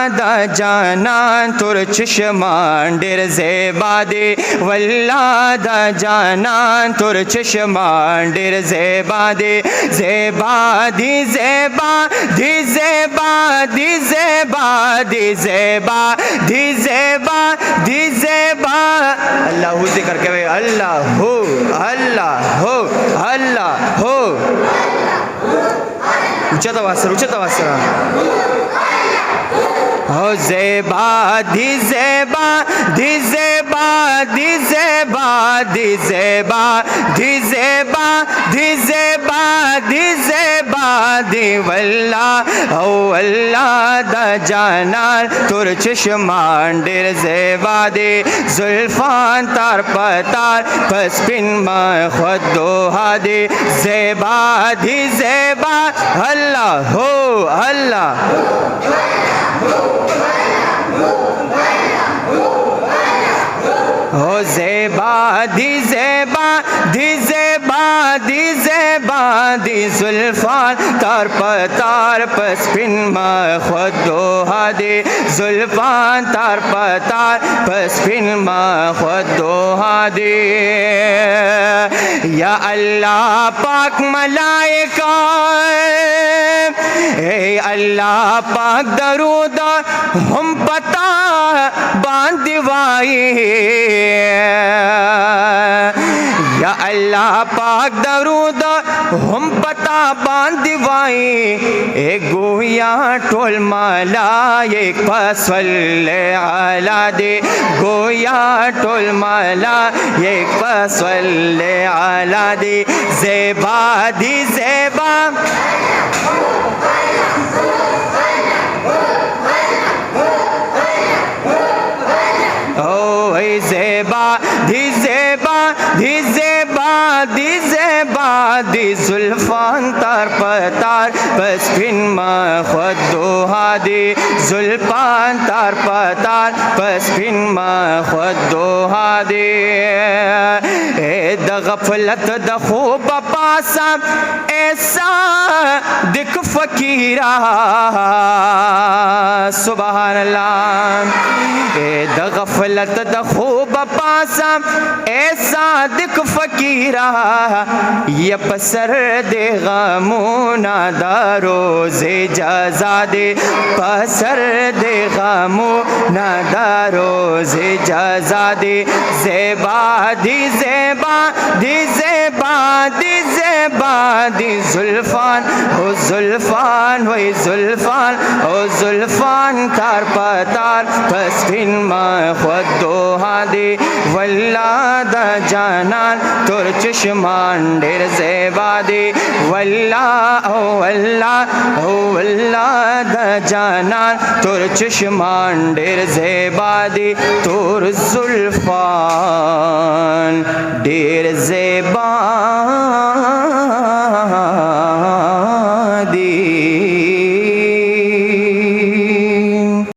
دا جانان تور چشمان ډیر زیبا دی والله دا جانان تور چشمان ډیر زیبا دی زیبا دی زیبا دی زیبا دی زیبا دی زیبا دی زیبا دی زیبا اللہ ہو ذکر کرے اللہ ہو اللہ ہو اللہ ہو اونچا تواصل ہو زیبا دی زیبا دی زیبا دی زیبا دی زیبا دی زیبا دی زیبا دی زیبا دی واللہ او اللہ دا جانان تور چشمان ډیر زیبا دی زلفان تار پتار پس پن ما خود دوہا دی زیبا دی زیبا اللہ ہو اللہ ہو زیبا دی زیبا دی زیبا دی زیبا دی زلفان تار پتار پس پن ما خود دوہا دی زلفان تار پتار پس پن ما خود دوہا دی یا اللہ پاک ملائکہ اے اللہ پاک درود ہم پتا باندھ وائی یا اللہ پاک درود ہم پتا باندھ وائی اے گویا ٹول ملائک صلی علی دے گویا ٹول ملائک صلی علی دے زیبا دی زیبا زیبا دی زیبا دی زیبا دی زیبا دی زلفان تار پتار پس پن ما خود دوہا دی زلفان تار پتار پس پن ما خود دوہا دی اے دا غفلت دا خوب پاسا ایسا دکھ فقیرہ سبحان اللہ اے دا غفلت دا خوب پاسا ایسا دکھ فقیرہ یہ پسر دے غمونا دا روز جزا دے پسر دے غمونا دا روز جزا دے زیبا دی زیبا دی زیبا دی زیبا دی زلفان ہو زلفان وی زلفان ہو زلفان تار پتار پس پن ما خود دوہا دے واللہ دا جانان تور چشمان ډیر زیبا دے واللہ او اللہ او اللہ دا جانان تور چشمان ډیر زیبا دے تور زلفان ډیر زیبا